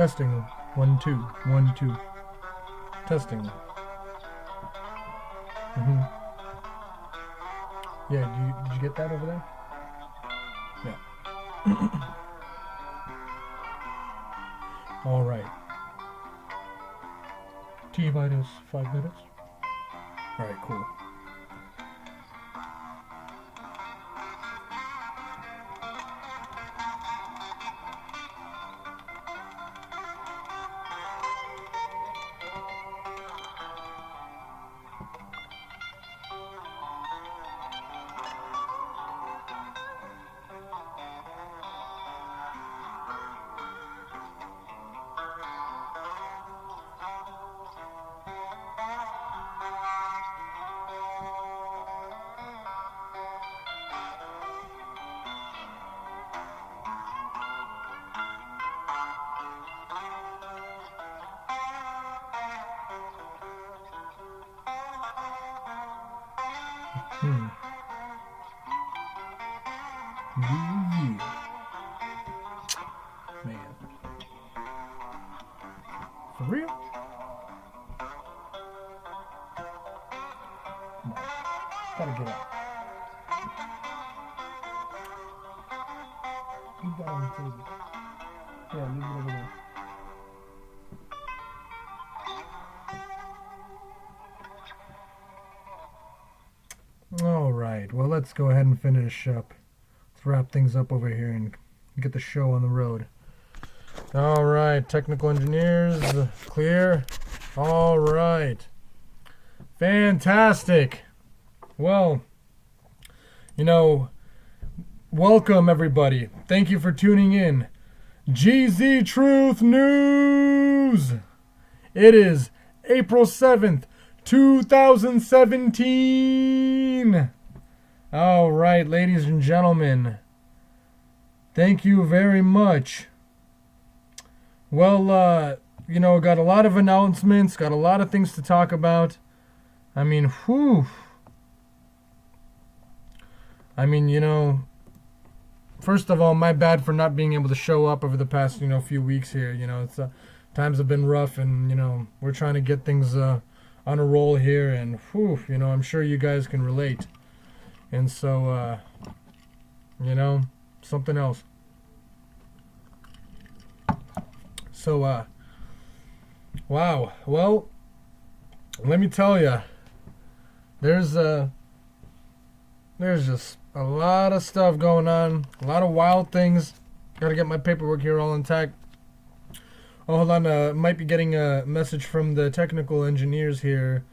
Testing. 1, 2. 1, 2. Testing. Yeah, did you get that over there? Yeah. All right. T-minus 5 minutes. All right, cool. Yeah. Man. For real? Come on. Gotta get up. Leave that on the table. Yeah, leave it over there. All right. Well, let's go ahead and finish up. Let's wrap things up over here and get the show on the road. All right. Technical engineers, clear. All right. Fantastic. Well, welcome everybody. Thank you for tuning in. Geezy Truth News. It is April 7th, 2017. All right, ladies and gentlemen. Thank you very much. Well, got a lot of announcements, got a lot of things to talk about. I mean, whew. First of all, my bad for not being able to show up over the past, few weeks here. It's times have been rough, and we're trying to get things on a roll here, and whew, I'm sure you guys can relate. And so, something else. So, wow. Well, let me tell you, there's just a lot of stuff going on, a lot of wild things. Gotta get my paperwork here all intact. Oh, hold on, might be getting a message from the technical engineers here.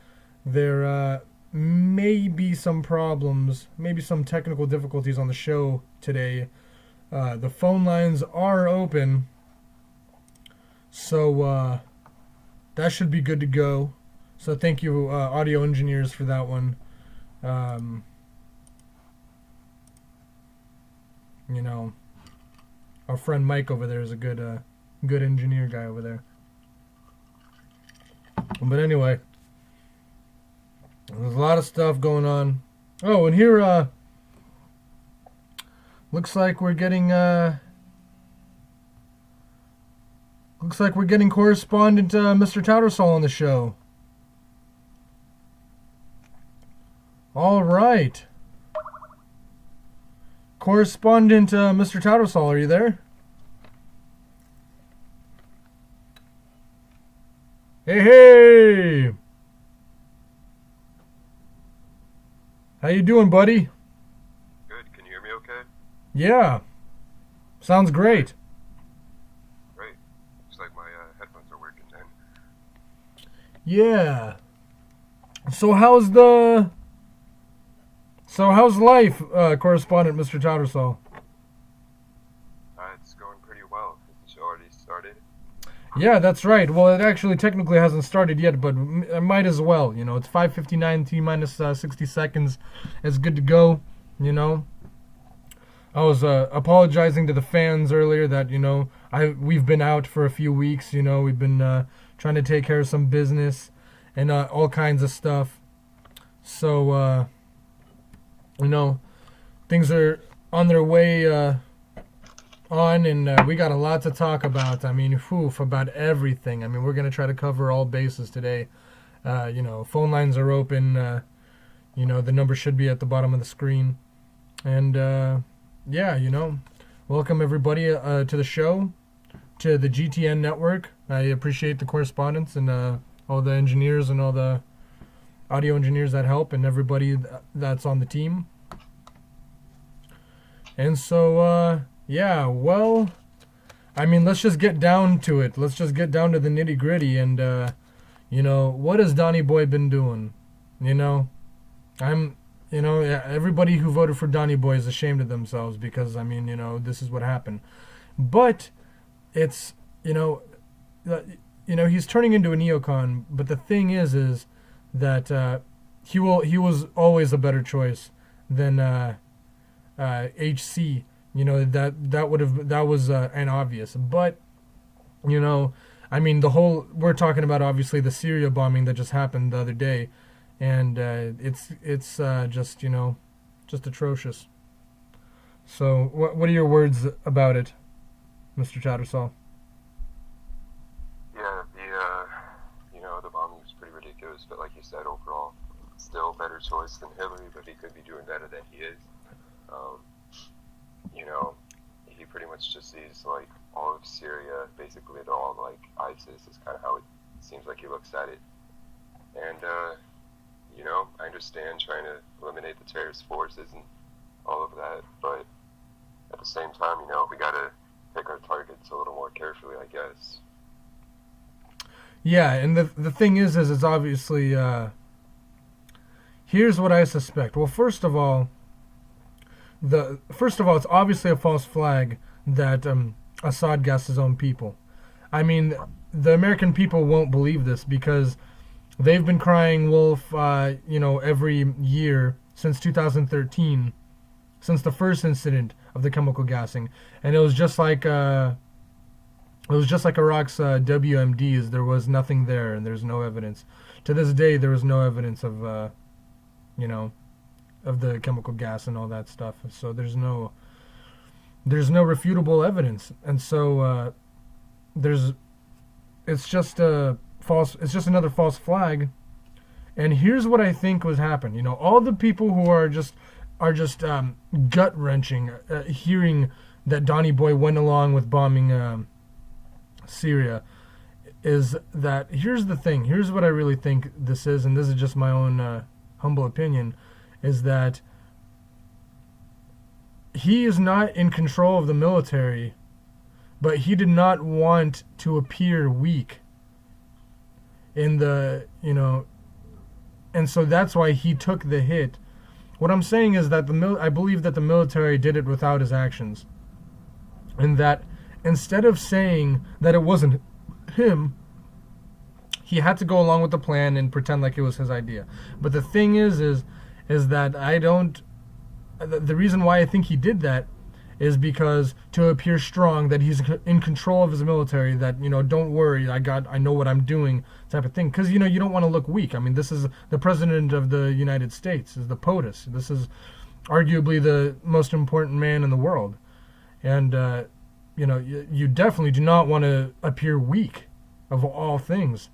There may be some problems, maybe some technical difficulties on the show today. The phone lines are open, so that should be good to go. So thank you, audio engineers, for that one. Our friend Mike over there is a good engineer guy over there. But anyway, there's a lot of stuff going on. Oh, and here, looks like we're getting correspondent Mr. Tattersall on the show. All right. Correspondent Mr. Tattersall, are you there? Hey! How you doing, buddy? Good. Can you hear me okay? Yeah. Sounds great. Great. Looks like my headphones are working then. Yeah. So how's life, correspondent Mr. Tattersall? It's going pretty well. Has the show already started? Yeah, that's right. Well, it actually technically hasn't started yet, but it might as well. It's 5:59 T-minus 60 seconds. It's good to go, I was apologizing to the fans earlier that, we've been out for a few weeks, we've been trying to take care of some business and all kinds of stuff. So, things are on their way on, and we got a lot to talk about. I mean, about everything. I mean, we're gonna try to cover all bases today. Phone lines are open. The number should be at the bottom of the screen. And yeah, welcome everybody to the show, to the GTN network. I appreciate the correspondence and all the engineers and all the audio engineers that help, and everybody that's on the team. And so, yeah, well, I mean, let's just get down to it. Let's just get down to the nitty gritty. And, what has Donnie Boy been doing? Everybody who voted for Donnie Boy is ashamed of themselves because, I mean, this is what happened. But it's, he's turning into a neocon. But the thing is that he was always a better choice than HC. That was an obvious. But I mean, we're talking about obviously the Syria bombing that just happened the other day, and it's just atrocious. So what are your words about it, Mr. Tattersall? Yeah, the bombing was pretty ridiculous, but like you said, overall, still better choice than Hillary, but he could be doing better than he is. He pretty much just sees like all of Syria, basically at all like ISIS is kind of how it seems like he looks at it. And I understand trying to eliminate the terrorist forces and all of that, but at the same time, we gotta pick our targets a little more carefully, I guess. Yeah, and the thing is it's obviously here's what I suspect. Well, first of all, it's obviously a false flag that Assad gassed his own people. I mean, the American people won't believe this because they've been crying wolf, every year since 2013, since the first incident of the chemical gassing, and it was just like Iraq's WMDs. There was nothing there, and there's no evidence. To this day, there was no evidence of of the chemical gas and all that stuff. So there's no refutable evidence, and so it's just another false flag. And here's what I think was happened. All the people who are just gut wrenching, hearing that Donnie Boy went along with bombing Syria, is that here's the thing. Here's what I really think this is, and this is just my own humble opinion, is that he is not in control of the military, but he did not want to appear weak in the, and so that's why he took the hit. What I'm saying is that I believe that the military did it without his actions, and that instead of saying that it wasn't him, he had to go along with the plan and pretend like it was his idea. But the thing is that I don't. The reason why I think he did that is because to appear strong, that he's in control of his military, that don't worry, I know what I'm doing, type of thing. Because you don't want to look weak. I mean, this is the president of the United States, is the POTUS. This is arguably the most important man in the world, and you definitely do not want to appear weak, of all things.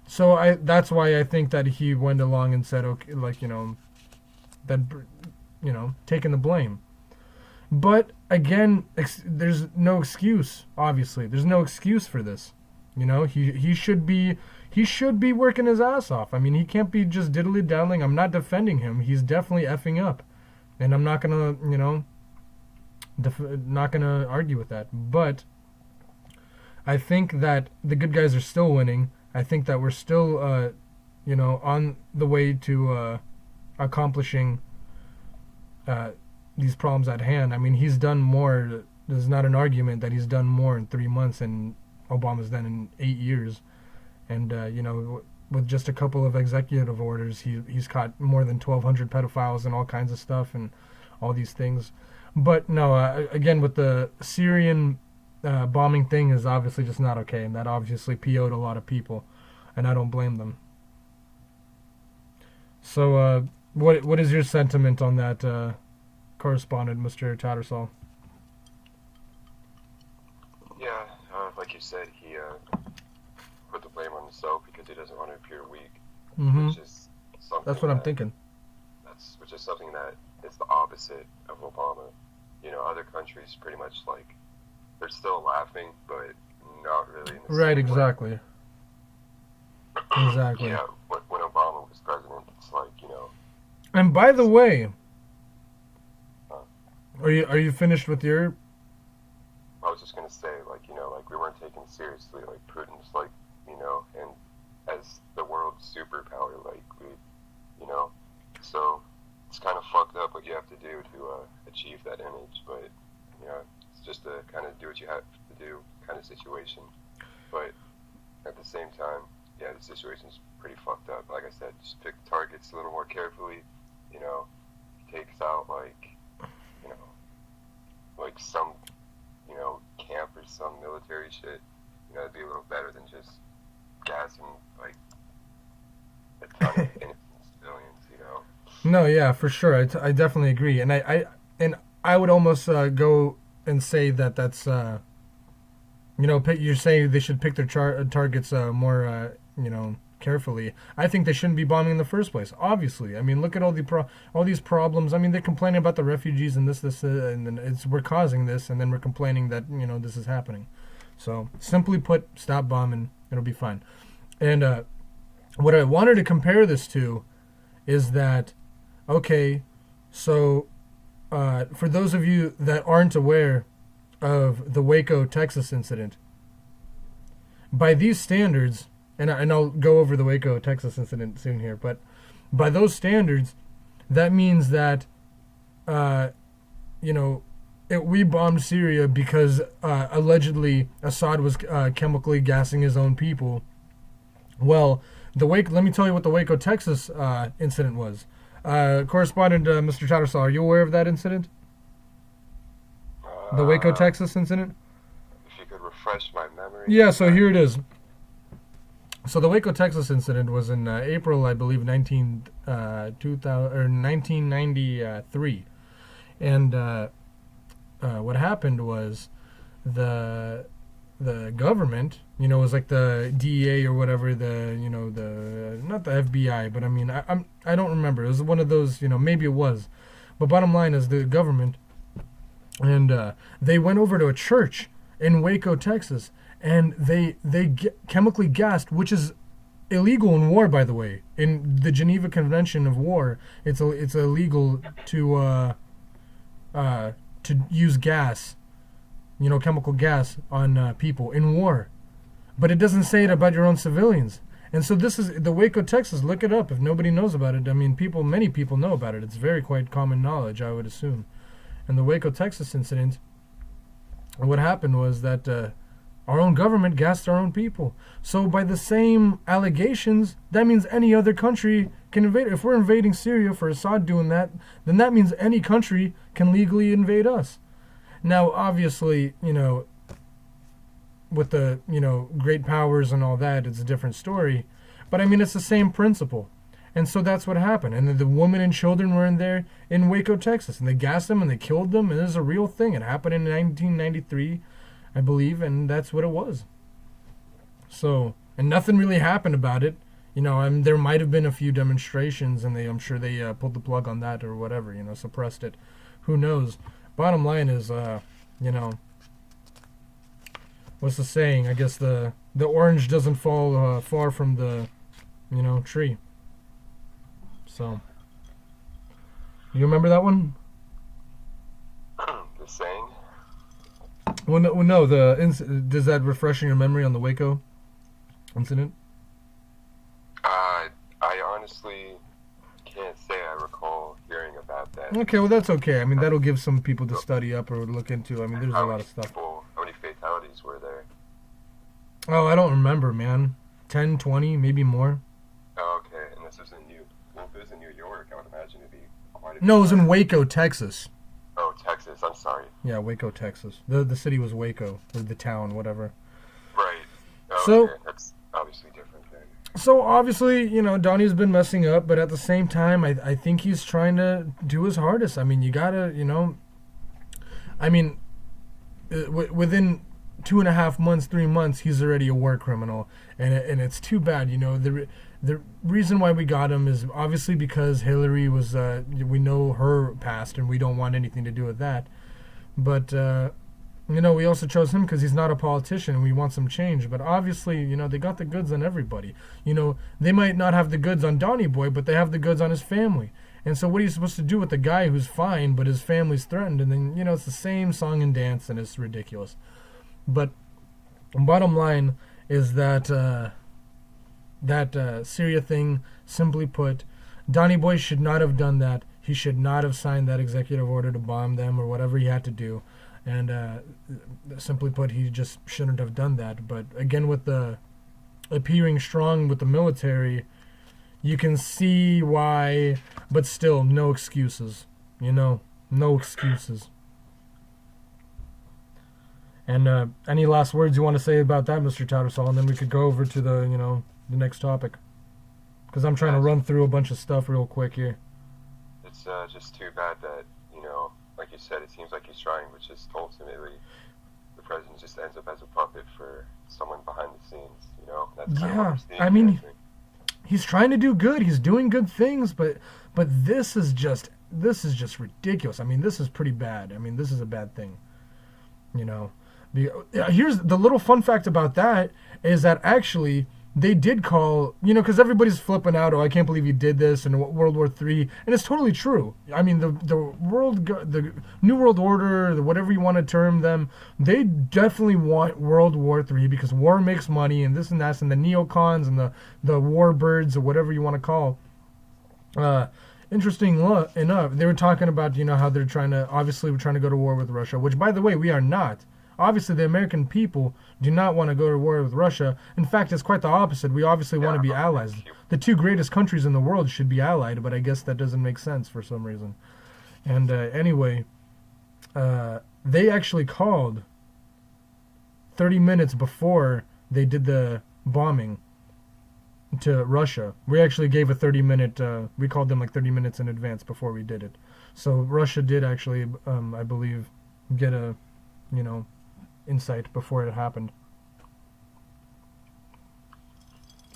So that's why I think that he went along and said, okay, that taking the blame. But again, there's no excuse. Obviously, there's no excuse for this. He should be working his ass off. I mean, he can't be just diddly daddling. I'm not defending him. He's definitely effing up, and I'm not gonna not gonna argue with that. But I think that the good guys are still winning. I think that we're still on the way to accomplishing these problems at hand. I mean, he's done more. There's not an argument that he's done more in 3 months than Obama's done in 8 years. And with just a couple of executive orders, he's caught more than 1,200 pedophiles and all kinds of stuff and all these things. But no, again, with the Syrian bombing thing is obviously just not okay, and that obviously PO'd a lot of people, and I don't blame them. So what is your sentiment on that, correspondent Mr. Tattersall? to appear weak, Mm-hmm. which is something That's what I'm thinking. which is something that is the opposite of Obama. Other countries pretty much like they're still laughing, but not really in the Right, same exactly. way. Exactly. Yeah, when Obama was president, it's like And by the way, uh, are you finished with your? I was just gonna say like like we weren't taken seriously. Like Putin's like and as the world's superpower, like we. So it's kind of fucked up what you have to do to achieve that image, but it's just a kind of do what you have to do kind of situation. But at the same time, yeah, the situation's pretty fucked up. Like I said, just pick targets a little more carefully. Takes out you know, like some camp or some military shit. It'd be a little better than just gassing like a ton of innocent civilians. No, yeah, for sure. I definitely agree, and I would almost go and say that that's you're saying they should pick their targets more carefully. I think they shouldn't be bombing in the first place. Obviously, I mean, look at all these problems. I mean, they're complaining about the refugees and this, and then we're causing this, and then we're complaining that this is happening. So simply put, stop bombing. It'll be fine. And what I wanted to compare this to is that, okay, so for those of you that aren't aware of the Waco, Texas incident, by these standards, and I'll go over the Waco, Texas incident soon here, but by those standards, that means that, we bombed Syria because allegedly Assad was chemically gassing his own people. Well, let me tell you what the Waco, Texas incident was. Correspondent Mr. Tattersall, are you aware of that incident? The Waco, Texas incident? If you could refresh my memory. Yeah, so here it is. So the Waco, Texas incident was in April, I believe, 1993. And what happened was the government, was like the DEA or whatever, the not the FBI, but I mean, I don't remember. It was one of those, maybe it was. But bottom line is the government, and they went over to a church in Waco, Texas, and they chemically gassed, which is illegal in war, by the way. In the Geneva Convention of War, it's illegal to use gas, chemical gas on people in war. But it doesn't say it about your own civilians. And so this is the Waco, Texas. Look it up if nobody knows about it. I mean, many people know about it. It's very quite common knowledge, I would assume. And the Waco, Texas incident, what happened was that our own government gassed our own people. So by the same allegations, that means any other country can invade. If we're invading Syria for Assad doing that, then that means any country can legally invade us. Now, obviously, with the, great powers and all that, it's a different story. But I mean, it's the same principle. And so that's what happened. And the women and children were in there in Waco, Texas. And they gassed them and they killed them. And this is a real thing. It happened in 1993, I believe. And that's what it was. So, and nothing really happened about it. There might have been a few demonstrations. And I'm sure they pulled the plug on that or whatever, suppressed it. Who knows? Bottom line is, what's the saying? I guess the orange doesn't fall far from the, tree. So, you remember that one? The saying? Well, no. Does that refresh in your memory on the Waco incident? I honestly can't say I recall hearing about that. Okay, well that's okay. I mean, that'll give some people to study up or look into. I mean, there's a lot of stuff. How many fatalities were there? Oh, I don't remember, man. 10, 20, maybe more. Oh, okay. And this was in if it was in New York, I would imagine it'd be quite a No, it was in Waco, Texas. Oh, Texas. I'm sorry. Yeah, Waco, Texas. The city was Waco, or the town, whatever. Right. Oh, So, okay. That's obviously different then. So obviously, Donnie's been messing up, but at the same time, I think he's trying to do his hardest. I mean, you gotta, within 2.5 months, 3 months, he's already a war criminal, and it's too bad. the reason why we got him is obviously because Hillary was, we know her past and we don't want anything to do with that. But, we also chose him because he's not a politician and we want some change. But obviously, they got the goods on everybody. They might not have the goods on Donny Boy, but they have the goods on his family. And so what are you supposed to do with the guy who's fine, but his family's threatened? And then, it's the same song and dance, and it's ridiculous. But bottom line is that Syria thing, simply put, Donny Boy should not have done that. He should not have signed that executive order to bomb them or whatever he had to do. And simply put, he just shouldn't have done that. But again, with the appearing strong with the military, you can see why, but still, no excuses. No excuses. And any last words you want to say about that, Mr. Tattersall? And then we could go over to the next topic. Because I'm trying to run through a bunch of stuff real quick here. It's just too bad that, like you said, it seems like he's trying, but just ultimately the president just ends up as a puppet for someone behind the scenes, That's kind of what we're seeing, I mean, he's trying to do good. He's doing good things, but this is just ridiculous. I mean, this is pretty bad. I mean, this is a bad thing. Here's the little fun fact about that is that actually they did call, because everybody's flipping out. Oh, I can't believe he did this in World War III, and it's totally true. I mean, the New World Order, whatever you want to term them, they definitely want World War III because war makes money and this and that, and the neocons and the warbirds or whatever you want to call. Interesting enough, they were talking about how they're trying to go to war with Russia, which by the way we are not. Obviously, the American people do not want to go to war with Russia. In fact, it's quite the opposite. We obviously want to be allies. The two greatest countries in the world should be allied, but I guess that doesn't make sense for some reason. And anyway, they actually called 30 minutes before they did the bombing to Russia. We actually gave a 30-minute, we called them like 30 minutes in advance before we did it. So Russia did actually, I believe, get a, insight before it happened.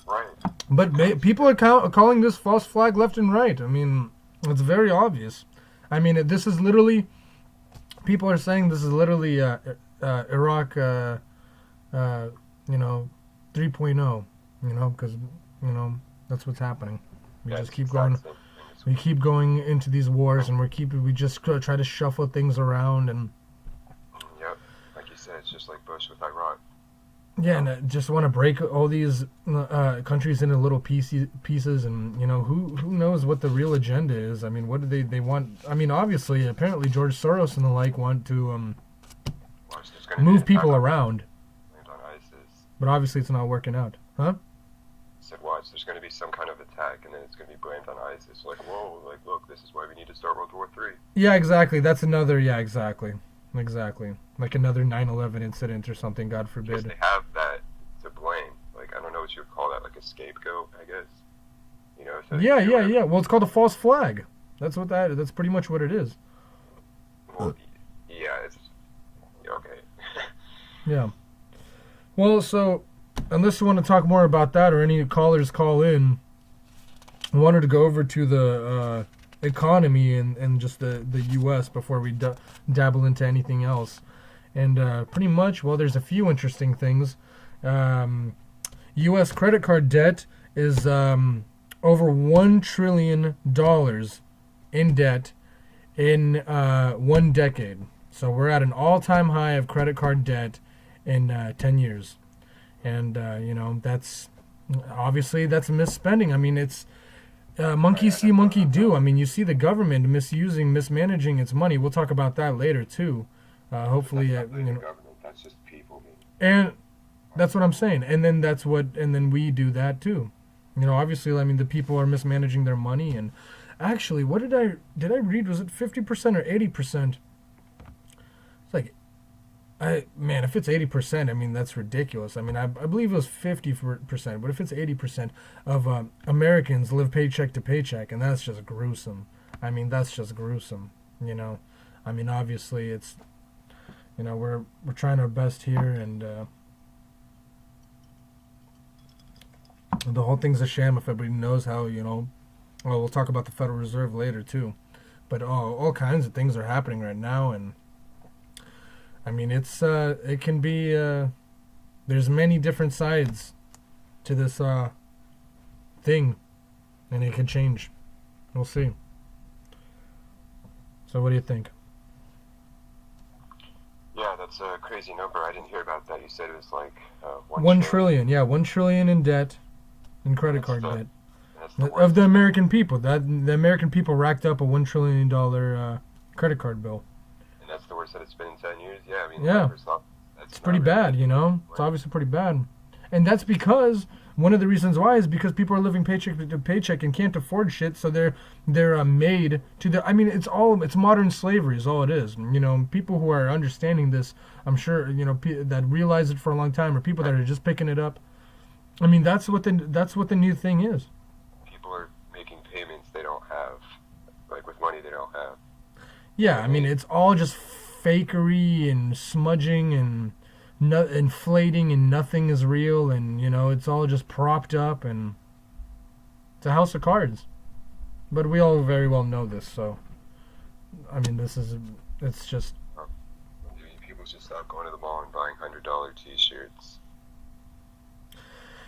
Right. But people are calling this false flag left and right. I mean, it's very obvious. I mean, this is literally, people are saying this is literally Iraq, 3.0, because, that's what's happening. We just keep going. We keep going into these wars, and we just try to shuffle things around and. It's just like Bush with Iraq. Yeah, and I just want to break all these countries into little pieces, and who knows what the real agenda is? I mean, what do they want? I mean, obviously, apparently George Soros and the like want to move people around. But obviously, it's not working out, huh? I said, watch, there's going to be some kind of attack, and then it's going to be blamed on ISIS. Like, whoa, like, look, this is why we need to start World War III. Yeah, exactly. That's another. Yeah, exactly. Exactly. Like another 9/11 incident or something, God forbid. Because they have that to blame. Like, I don't know what you would call that, like a scapegoat, I guess. So yeah. Well, it's called a false flag. That's pretty much what it is. Well, yeah, it's okay. Yeah. Well, so unless you want to talk more about that or any callers call in, I wanted to go over to the economy and just the U.S. before we dabble into anything else. And pretty much, well, there's a few interesting things. U.S. credit card debt is over $1 trillion in debt in 1 decade. So we're at an all-time high of credit card debt in 10 years. And, that's obviously that's misspending. I mean, it's monkey see, monkey do. I mean, you see the government mismanaging its money. We'll talk about that later too. Hopefully, government. That's just people. And that's what I'm saying. And then we do that too. Obviously, I mean, the people are mismanaging their money. And actually, what did I read? Was it 50% or 80%? It's like, if it's 80%, I mean, that's ridiculous. I mean, I believe it was 50%, but if it's 80% of Americans live paycheck to paycheck, and that's just gruesome. I mean, that's just gruesome, I mean, obviously, it's, we're trying our best here, and The whole thing's a sham if everybody knows how, well, we'll talk about the Federal Reserve later too. But all kinds of things are happening right now, and I mean, it can be, there's many different sides to this thing, and it can change. We'll see. So what do you think? Yeah, that's a crazy number. I didn't hear about that. You said it was like 1 trillion. Yeah, 1 trillion in debt, in credit card debt. Of the American people. The American people racked up a $1 trillion credit card bill. And that's the worst that it's been in 10 years? Yeah, I mean, yeah. It's pretty bad, It's obviously pretty bad. And that's because, one of the reasons why is because people are living paycheck to paycheck and can't afford shit, so they're made to the, I mean, it's modern slavery is all it is. People who are understanding this, I'm sure, that realize it for a long time, or people that are just picking it up. I mean, that's what the new thing is. People are making payments they don't have, like with money they don't have. Yeah, I mean, it's all just fakery and smudging and inflating, and nothing is real, and it's all just propped up, and it's a house of cards. But we all very well know this, so I mean, it's just maybe people should stop going to the mall and buying $100 t-shirts.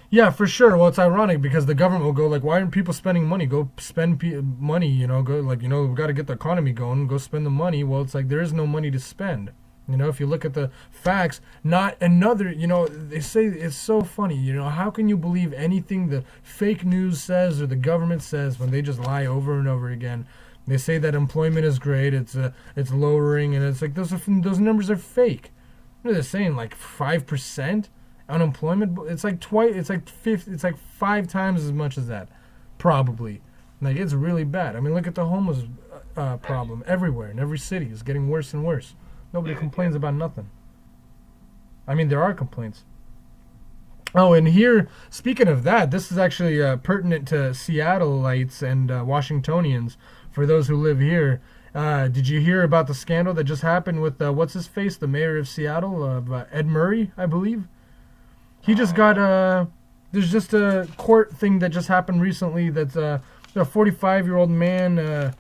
Yeah, for sure. Well, it's ironic because the government will go like, why aren't people spending money? Go spend money, go like, we got to get the economy going, go spend the money. Well, it's like there is no money to spend. If you look at the facts, not another, they say it's so funny, how can you believe anything the fake news says or the government says when they just lie over and over again? They say that employment is great, it's lowering, and it's like those numbers are fake. They're saying like 5% unemployment. It's like twice. It's like 5 times as much as that, probably. Like, it's really bad. I mean, look at the homeless problem everywhere in every city. It's getting worse and worse. Nobody complains about nothing. I mean, there are complaints. Oh, and here, speaking of that, this is actually pertinent to Seattleites and Washingtonians, for those who live here. Did you hear about the scandal that just happened with, what's-his-face, the mayor of Seattle, Ed Murray, I believe? He just got, there's just a court thing that just happened recently that's a 45-year-old man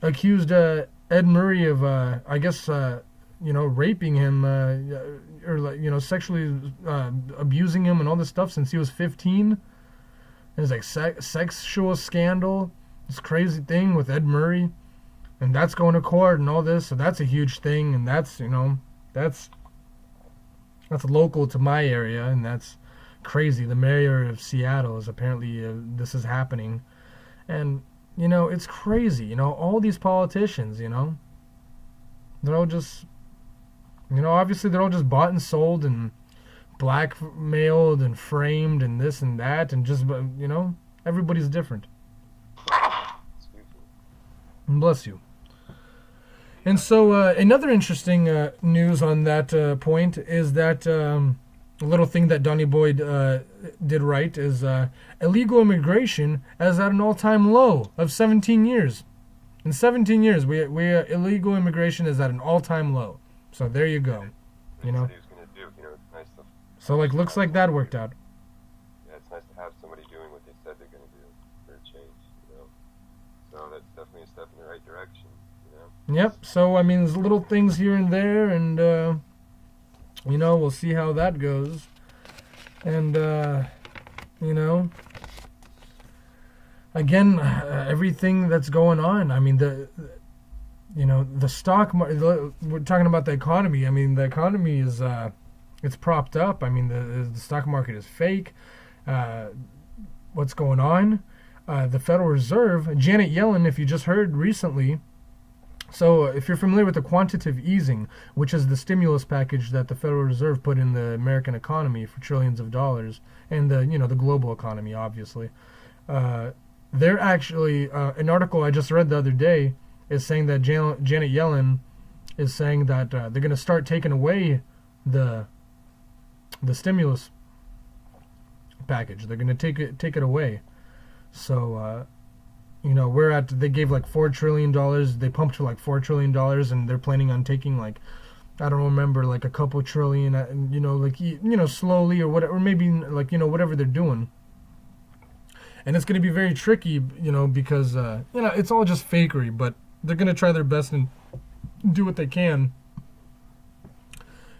accused Ed Murray of, I guess, raping him, or sexually abusing him and all this stuff since he was 15. There's like sexual scandal, this crazy thing with Ed Murray, and that's going to court and all this. So that's a huge thing, and that's local to my area, and that's crazy. The mayor of Seattle is apparently this is happening, and it's crazy. All these politicians, they're all just. Obviously they're all just bought and sold and blackmailed and framed and this and that, and just, everybody's different. And bless you. And so another interesting news on that point is that a little thing that Donny Boyd did right is illegal immigration is at an all-time low of 17 years. In 17 years, we illegal immigration is at an all-time low. So there you go, So looks like that worked out. Yeah, it's nice to have somebody doing what they said they're going to do for a change, So that's definitely a step in the right direction, Yep. So I mean, there's little things here and there, and we'll see how that goes, and again, everything that's going on. I mean, the stock market, we're talking about the economy. I mean, the economy is, it's propped up. I mean, the stock market is fake. What's going on? The Federal Reserve, Janet Yellen, if you just heard recently, so if you're familiar with the quantitative easing, which is the stimulus package that the Federal Reserve put in the American economy for trillions of dollars, and the global economy, obviously, they're actually, an article I just read the other day is saying that Janet Yellen is saying that they're going to start taking away the stimulus package. They're going to take it away. So, they gave like $4 trillion. They pumped for like $4 trillion, and they're planning on taking like, I don't remember, like a couple trillion, slowly or whatever, or maybe like, whatever they're doing. And it's going to be very tricky, because, it's all just fakery, but they're going to try their best and do what they can.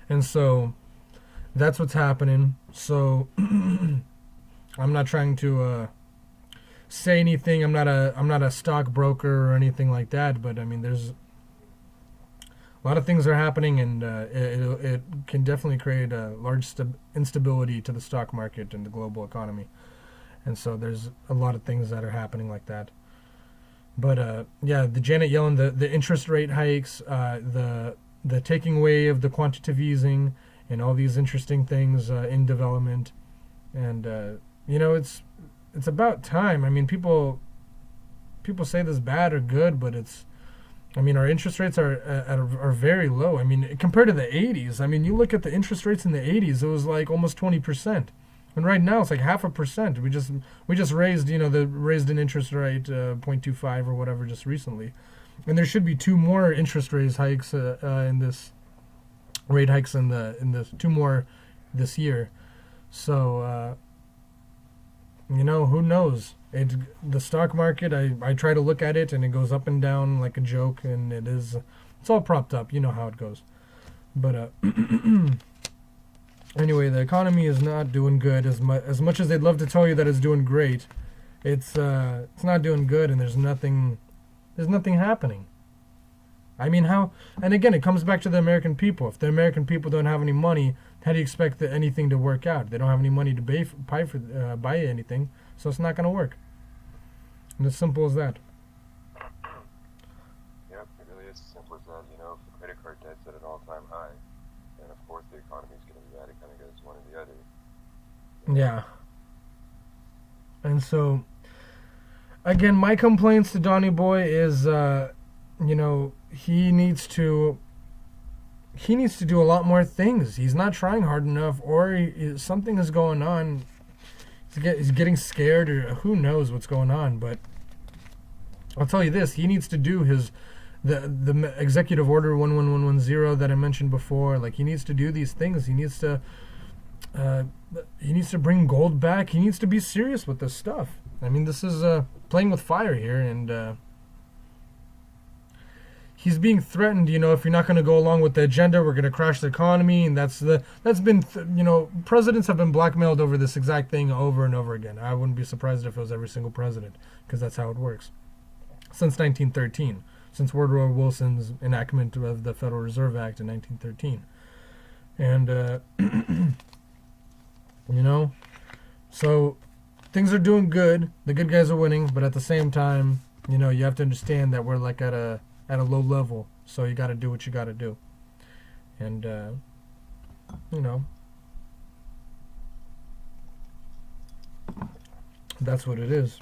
And so that's what's happening. So I'm not trying to say anything. I'm not a stockbroker or anything like that, but I mean, there's a lot of things are happening, and it can definitely create a large instability to the stock market and the global economy. And so there's a lot of things that are happening like that. But the Janet Yellen, the interest rate hikes, the taking away of the quantitative easing, and all these interesting things in development, and it's about time. I mean, people say this bad or good, but our interest rates are very low. I mean, compared to the 80s, I mean, you look at the interest rates in the 80s, it was like almost 20%. And right now it's like 0.5%. We just raised, raised an interest rate 0.25 or whatever just recently. And there should be two more interest rate hikes in this two more this year. So who knows? The stock market, I try to look at it, and it goes up and down like a joke, and it's all propped up. You know how it goes. But anyway, the economy is not doing good as much as they'd love to tell you that it's doing great. It's not doing good, and there's nothing happening. I mean, how? And again, it comes back to the American people. If the American people don't have any money, how do you expect anything to work out? They don't have any money to buy anything, so it's not going to work. And as simple as that. Yep, it really is as simple as that. If the credit card debt's at an all-time high, then of course the economy's going to be bad. It kind of goes one or the other. Yeah. And so, again, my complaints to Donny Boy is, he needs to do a lot more things. He's not trying hard enough, or something is going on. He's getting scared, or who knows what's going on. But I'll tell you this: he needs to do the executive order 11110 that I mentioned before. Like, he needs to do these things. He needs to bring gold back. He needs to be serious with this stuff. I mean, this is playing with fire here, and he's being threatened. If you're not going to go along with the agenda, we're going to crash the economy, and presidents have been blackmailed over this exact thing over and over again. I wouldn't be surprised if it was every single president, because that's how it works. Since 1913, since Woodrow Wilson's enactment of the Federal Reserve Act in 1913, and so things are doing good. The good guys are winning, but at the same time, you have to understand that we're like at a low level, so you got to do what you got to do. And that's what it is.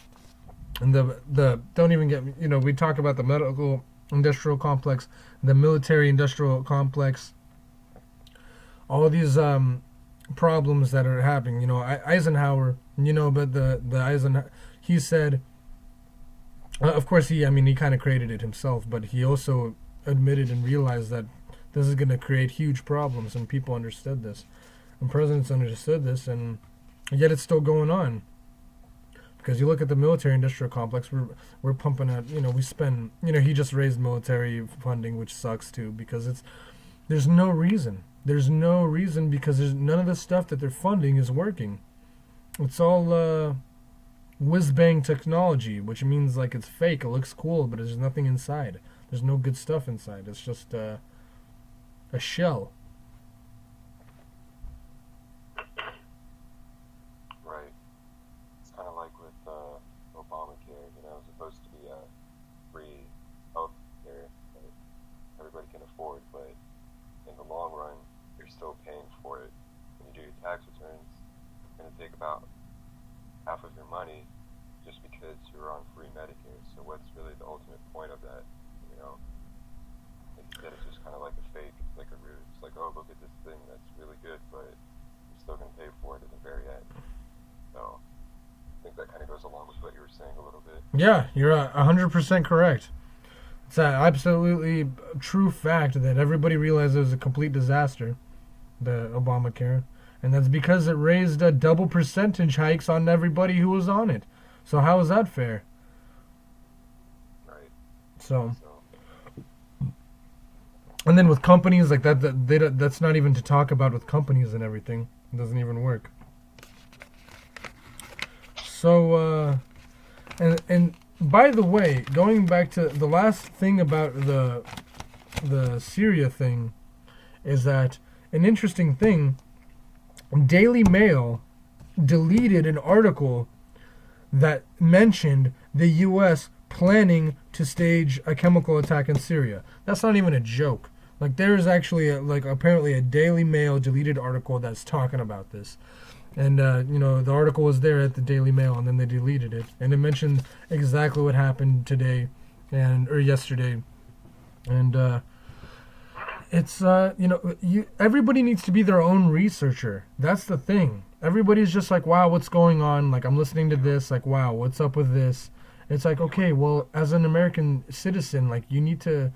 And the don't even get, we talk about the medical industrial complex, the military industrial complex, all these problems that are happening. Eisenhower, but the Eisenhower, he said, of course, he kind of created it himself, but he also admitted and realized that this is going to create huge problems, and people understood this, and presidents understood this, and yet it's still going on. Because you look at the military-industrial complex, we're pumping out, we spend, he just raised military funding, which sucks too, because there's no reason. There's no reason, because none of the stuff that they're funding is working. It's all whiz-bang technology, which means like it's fake. It looks cool, but there's nothing inside. There's no good stuff inside. It's just a shell. Right. It's kind of like with Obamacare. It was supposed to be free health care that everybody can afford, but in the long run, you're still paying for it. When you do your tax returns, it's going to take about half of your money just because you're on free Medicare. So what's really the ultimate point of that? Like you said, it's just kind of like a fake. It's like a ruse. It's like, oh, look at this thing that's really good, but you're still going to pay for it at the very end. So I think that kind of goes along with what you were saying a little bit. Yeah, you're 100% correct. It's an absolutely true fact that everybody realized it was a complete disaster, the Obamacare. And that's because it raised a double percentage hikes on everybody who was on it. So how is that fair? Right. So, So, and then with companies like that's not even to talk about with companies and everything. It doesn't even work. So, and by the way, going back to the last thing about the Syria thing, is that an interesting thing. Daily Mail deleted an article that mentioned the U.S. planning to stage a chemical attack in Syria. That's not even a joke. Like, there is actually apparently a Daily Mail deleted article that's talking about this. And the article was there at the Daily Mail, and then they deleted it, and it mentioned exactly what happened today, or yesterday, and it's everybody needs to be their own researcher. That's the thing. Everybody's just like, wow, what's going on? Like, I'm listening to this, like, wow, what's up with this? It's like, okay, well, as an American citizen, like, you need to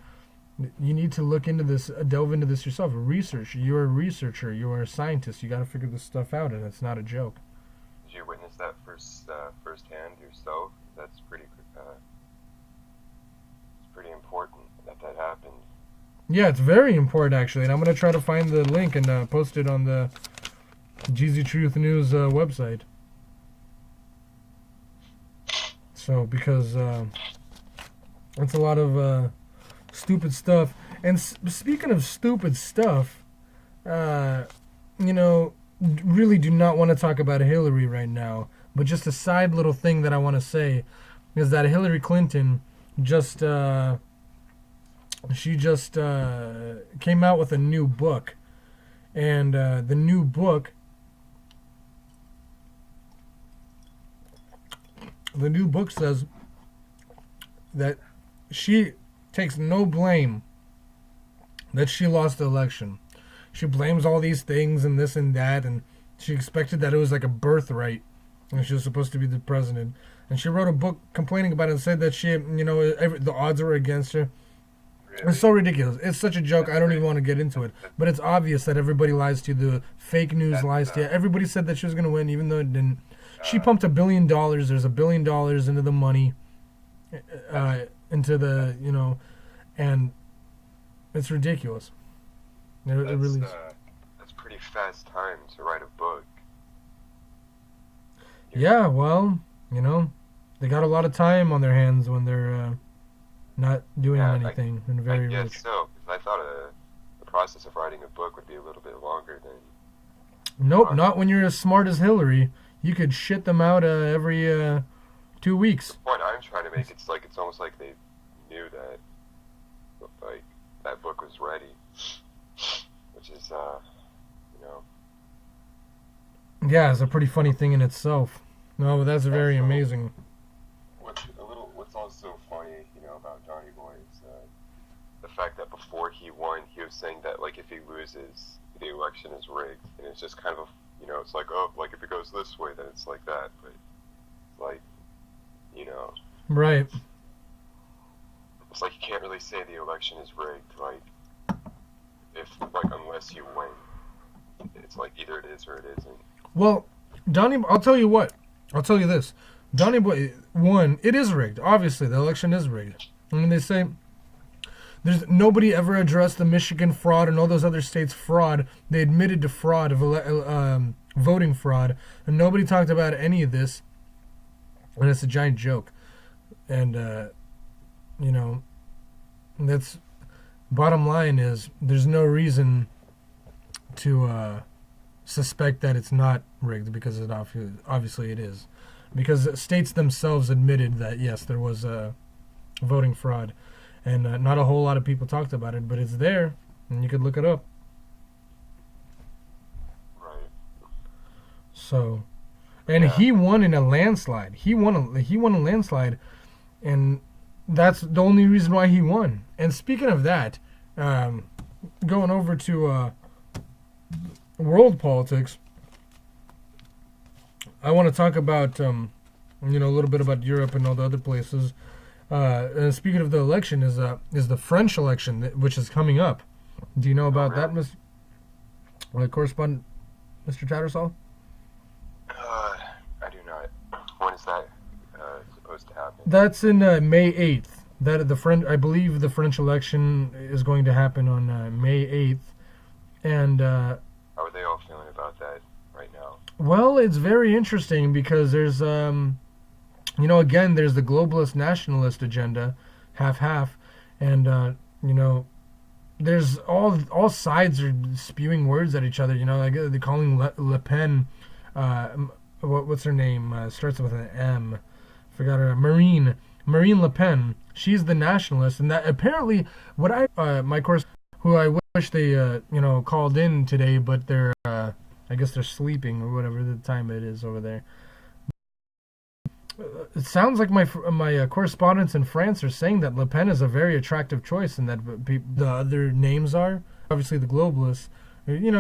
look into this, delve into this yourself. Research. You're a researcher. You're a scientist. You got to figure this stuff out, and it's not a joke. did you witness that firsthand yourself? That's it's pretty important that happened. Yeah, it's very important, actually, and I'm going to try to find the link and post it on the Geezy Truth News website. So, because it's a lot of stupid stuff. And speaking of stupid stuff, really do not want to talk about Hillary right now. But just a side little thing that I want to say is that Hillary Clinton just came out with a new book, and the new book says that she takes no blame that she lost the election. She blames all these things and this and that, and she expected that it was like a birthright and she was supposed to be the president. And she wrote a book complaining about it and said that the odds were against her. Really? It's so ridiculous. It's such a joke. I don't even want to get into it. But it's obvious that everybody lies to you. The fake news lies to you. Everybody said that she was going to win, even though it didn't. She pumped $1 billion. There's $1 billion into the money, into the, and it's ridiculous. It really is. That's pretty fast time to write a book. Yeah, well, they got a lot of time on their hands when they're not doing anything and very I guess rich. so. I thought the process of writing a book would be a little bit longer than. Nope, not when you're as smart as Hillary. You could shit them out every 2 weeks. The point I'm trying to make, it's almost like they knew that, like, that book was ready, which is, Yeah, it's a pretty funny thing in itself. No, but that's very amazing. What's also funny, about Johnny Boy is the fact that before he won, he was saying that, like, if he loses, the election is rigged, and it's just kind of, it's like, oh, like, if it goes this way, then it's like that, but, like, Right. It's like you can't really say the election is rigged, like, unless you win. It's like either it is or it isn't. Well, I'll tell you what. I'll tell you this. Donnie Boy won. It is rigged. Obviously, the election is rigged. And they say there's nobody ever addressed the Michigan fraud and all those other states' fraud. They admitted to fraud of voting fraud, and nobody talked about any of this. And it's a giant joke. And that's bottom line is there's no reason to suspect that it's not rigged because obviously it is. Because states themselves admitted that, yes, there was voting fraud. And not a whole lot of people talked about it, but it's there, and you could look it up. Right. So, and he won in a landslide. He won a landslide, and that's the only reason why he won. And speaking of that, going over to world politics, I want to talk about a little bit about Europe and all the other places. And speaking of the election, is the French election, which is coming up. Do you know about that, Correspondent Mr. Tattersall? I do not. When is that That's in May 8th. That the French, I believe, the French election is going to happen on May 8th, and How are they all feeling about that right now? well, it's very interesting because there's again, there's the globalist nationalist agenda, half half, and you know, there's all sides are spewing words at each other. Like they're calling Le Pen, uh, what's her name? Starts with an M. Forgot her. Marine Le Pen. She's the nationalist, and that apparently what my course, who I wish they called in today, but they're I guess they're sleeping or whatever the time it is over there. It sounds like my correspondents in France are saying that Le Pen is a very attractive choice, and that the other names are obviously the globalists,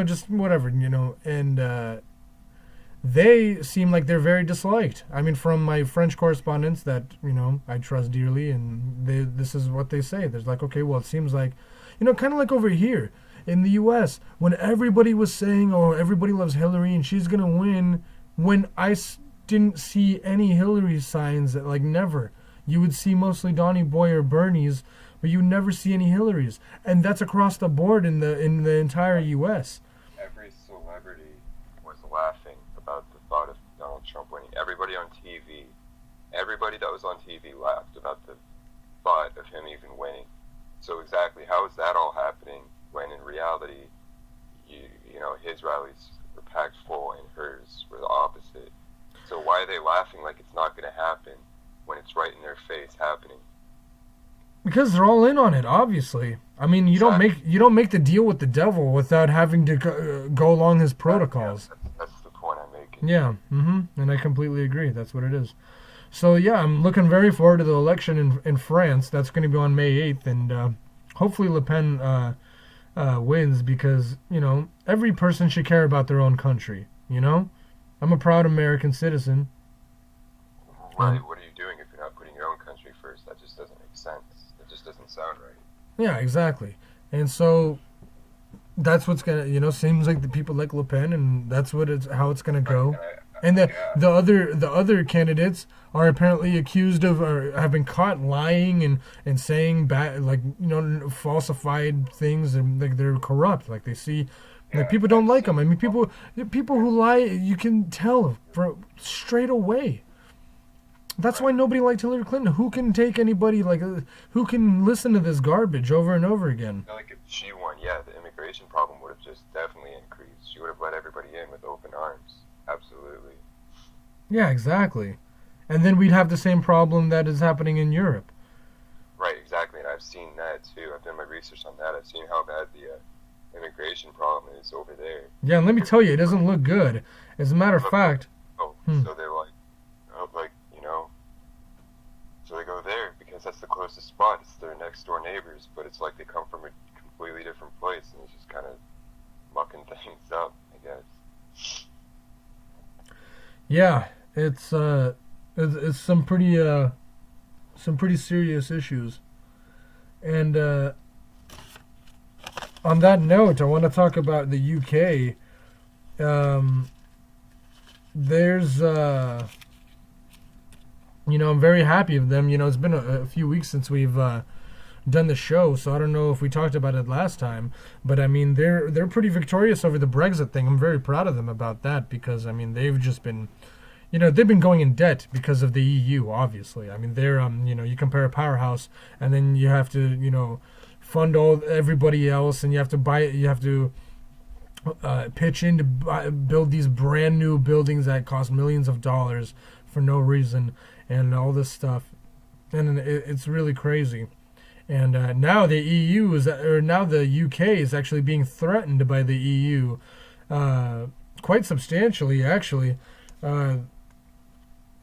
just whatever, and they seem like they're very disliked. I mean, from my French correspondents that I trust dearly, and this is what they say. There's like, okay, well, it seems like, kind of like over here in the U.S. when everybody was saying, oh, everybody loves Hillary and she's gonna win, when didn't see any Hillary signs, like never. You would see mostly Donnie Boy or Bernie's, but you never see any Hillarys, and that's across the board in the entire U.S. Every celebrity was laughing about the thought of Donald Trump winning. Everybody on TV, everybody that was on TV laughed about the thought of him even winning. So exactly, how is that all happening when in reality, his rallies were packed full and hers were the opposite? So why are they laughing like it's not going to happen when it's right in their face happening? Because they're all in on it, obviously. I mean, you don't make the deal with the devil without having to go along his protocols. That's the point I'm making. Yeah, and I completely agree. That's what it is. So yeah, I'm looking very forward to the election in France. That's going to be on May 8th, and hopefully Le Pen wins, because every person should care about their own country. I'm a proud American citizen. Right. What are you doing if you're not putting your own country first? That just doesn't make sense. It just doesn't sound right. Yeah, exactly. And so that's what's gonna, seems like the people like Le Pen, and that's how it's gonna go. And the other candidates are apparently accused of, or have been caught lying and saying bad, like falsified things, and like they're corrupt. Like they see. Like people don't like them. I mean, people who lie, you can tell straight away. That's why nobody liked Hillary Clinton. Who can take anybody who can listen to this garbage over and over again? Like if she won, yeah, the immigration problem would have just definitely increased. She would have let everybody in with open arms. Absolutely. Yeah, exactly. And then we'd have the same problem that is happening in Europe. Right, exactly. And I've seen that too. I've done my research on that. I've seen how bad the immigration problem is over there. Yeah, and let me tell you, it doesn't look good. As a matter of fact. So they're like, so they go there because that's the closest spot. It's their next door neighbors, but it's like they come from a completely different place, and it's just kind of mucking things up, I guess. Yeah, it's some pretty serious issues, and on that note, I want to talk about the UK. There's I'm very happy of them. It's been a few weeks since we've done the show, so I don't know if we talked about it last time, but I mean they're pretty victorious over the Brexit thing. I'm very proud of them about that, because I mean they've just been they've been going in debt because of the EU, obviously. I mean they're you compare a powerhouse, and then you have to fund everybody else, and you have to pitch in to build these brand new buildings that cost millions of dollars for no reason, and all this stuff, and it's really crazy. And now the UK is actually being threatened by the EU, quite substantially, actually. I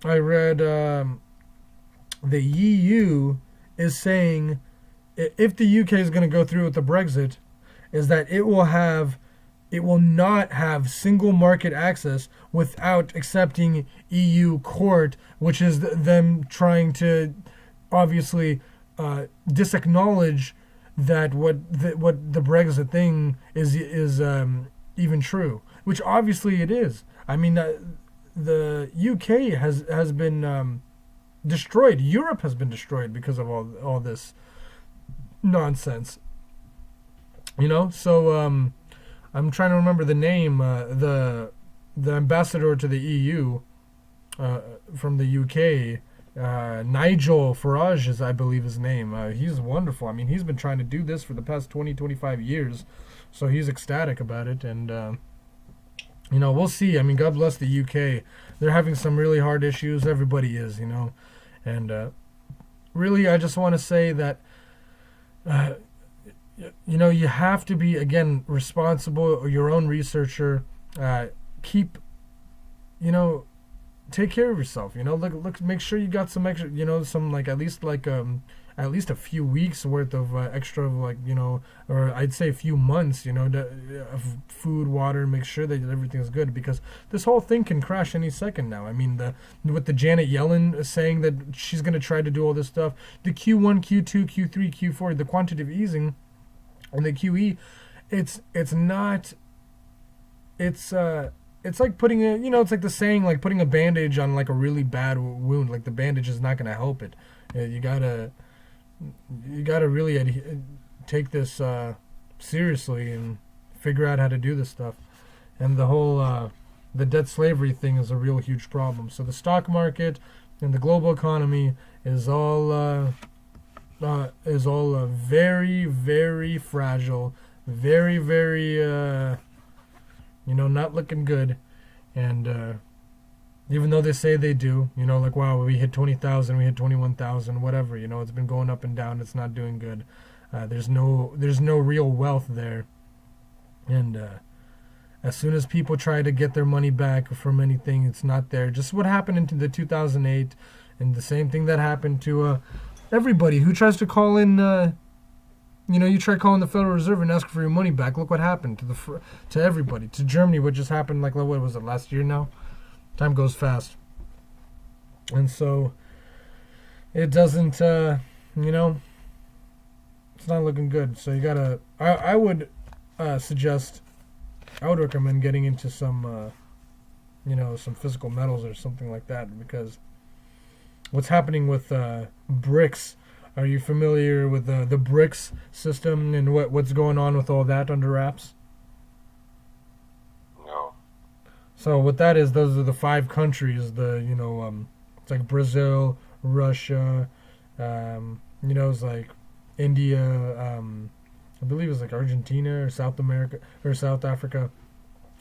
read the EU is saying if the UK is going to go through with the Brexit, is that it will not have single market access without accepting EU court, which is them trying to obviously disacknowledge that what the Brexit thing is even true, which obviously it is. I mean, the UK has been destroyed. Europe has been destroyed because of all this nonsense. You know, so I'm trying to remember the name. The ambassador to the EU from the UK, Nigel Farage is, I believe, his name. He's wonderful. I mean, he's been trying to do this for the past 20, 25 years, so he's ecstatic about it. And, you know, we'll see. I mean, God bless the UK. They're having some really hard issues. Everybody is, you know. And really, I just want to say that, you know, you have to be, again, responsible, your own researcher. Keep, you know, take care of yourself. You know, look, make sure you got some extra, you know, some like at least a few weeks worth of extra, like, you know, or I'd say a few months, you know, of food, water. Make sure that everything's good, because this whole thing can crash any second now. I mean, with the Janet Yellen saying that she's gonna try to do all this stuff, the Q1, Q2, Q3, Q4, the quantitative easing, and the QE, it's like putting a, you know, it's like the saying, like putting a bandage on like a really bad wound. Like the bandage is not going to help it. You gotta really take this seriously and figure out how to do this stuff. And the whole the debt slavery thing is a real huge problem. So the stock market and the global economy is all very, very fragile, very, very you know, not looking good. And even though they say they do, you know, like, wow, we hit 20,000, we hit 21,000, whatever, you know, it's been going up and down, it's not doing good. There's no real wealth there. And as soon as people try to get their money back from anything, it's not there. Just what happened in the 2008, and the same thing that happened to everybody who tries to call in. You know, you try calling the Federal Reserve and ask for your money back. Look what happened to everybody. To Germany, what just happened, like, what was it, last year now? Time goes fast. And so, it doesn't, you know, it's not looking good. So you gotta, I would recommend getting into some, you know, some physical metals or something like that. Because what's happening with BRICS. Are you familiar with the BRICS system and what's going on with all that under wraps? No. So what that is, those are the 5 countries. You know, it's like Brazil, Russia. You know, it's like India. I believe it's like Argentina or South America or South Africa.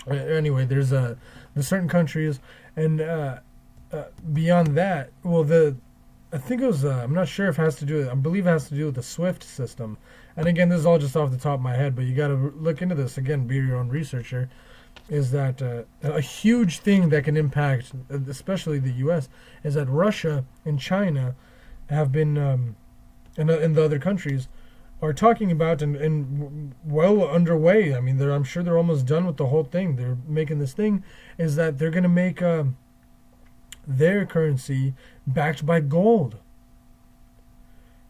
Anyway, there's certain countries, and beyond that, well, I think it was, I'm not sure if it has to do with, I believe it has to do with the SWIFT system. And again, this is all just off the top of my head, but you got to look into this. Again, be your own researcher. Is that a huge thing that can impact, especially the U.S., is that Russia and China have been, and the other countries, are talking about and well underway. I mean, I'm sure they're almost done with the whole thing. They're making this thing, is that they're going to make their currency backed by gold.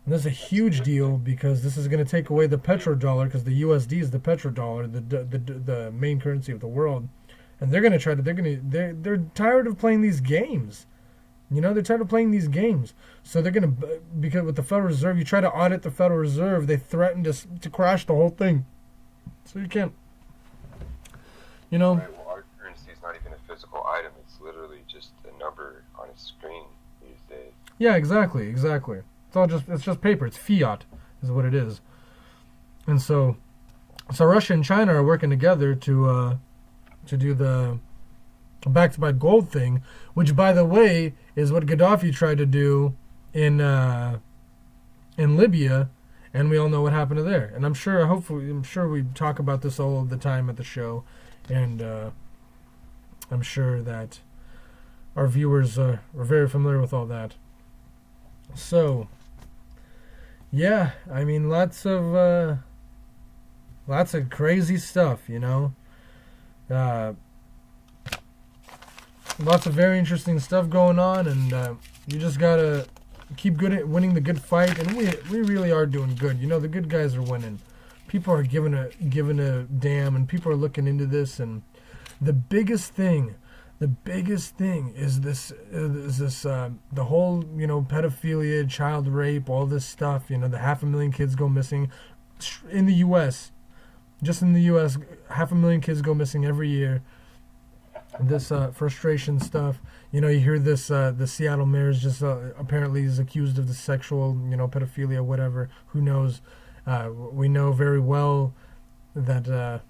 And this is a huge deal, because this is going to take away the petrodollar, because the USD is the petrodollar, the main currency of the world. And they're going to they're tired of playing these games. You know, they're tired of playing these games. So they're going to, because with the Federal Reserve, you try to audit the Federal Reserve, they threaten to crash the whole thing. So you can't, you know. Right, well, our currency is not even a physical item. It's literally just a number on a screen these days. Yeah, exactly. It's just paper. It's fiat, is what it is. And so Russia and China are working together to do the backed by gold thing, which, by the way, is what Gaddafi tried to do in Libya, and we all know what happened to there. And I'm sure we talk about this all the time at the show, and I'm sure that our viewers are very familiar with all that. So, yeah, I mean, lots of crazy stuff, you know. Lots of very interesting stuff going on, and you just gotta keep good at winning the good fight. And we really are doing good. You know, the good guys are winning. People are giving a damn, and people are looking into this. And the biggest thing the biggest thing is this the whole, pedophilia, child rape, all this stuff. The 500,000 kids go missing in the U.S. Just in the U.S., 500,000 kids go missing every year. This frustration stuff. You hear this. The Seattle mayor is just apparently is accused of the sexual, pedophilia, whatever. Who knows? We know very well that a